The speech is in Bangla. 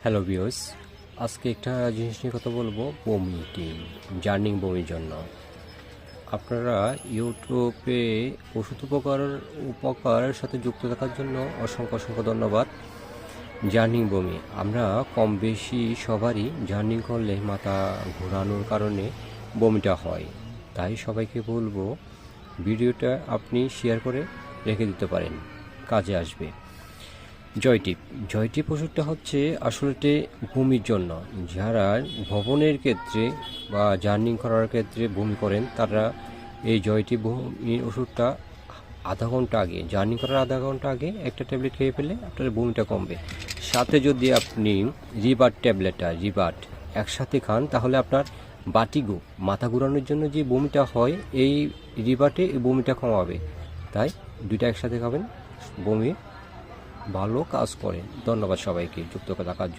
হ্যালো ভিউয়ার্স, আজকে একটা জিনিস নিয়ে কথা বলবো, বমি টিম জার্নিং বমির জন্য। আপনারা ইউটিউবে ওষুধ উপকারের সাথে যুক্ত থাকার জন্য অসংখ্য অসংখ্য ধন্যবাদ। জার্নিং বমি আমরা কম বেশি সবারই জার্নিং করলে মাথা ঘোরানোর কারণে বমিটা হয়। তাই সবাইকে বলবো ভিডিওটা আপনি শেয়ার করে রেখে দিতে পারেন, কাজে আসবে। জয়টিপ ওষুধটা হচ্ছে আসলে বমির জন্য। যারা ভ্রমণের ক্ষেত্রে বা জার্নি করার ক্ষেত্রে বমি করেন, তারা এই জয়টিপ বমির ওষুধটা আধা ঘন্টা আগে, জার্নি করার আধা ঘন্টা আগে একটা ট্যাবলেট খেয়ে ফেলে আপনার বমিটা কমবে। সাথে যদি আপনি রিবার্ট একসাথে খান, তাহলে আপনার বাটিগো মাথা ঘুরানোর জন্য যে বমিটা হয়, এই রিবার্টে এই বমিটা কমাবে। তাই দুইটা একসাথে খাবেন, বমি ভালো কাজ করে। ধন্যবাদ সবাইকে যুক্ত থাকার জন্য।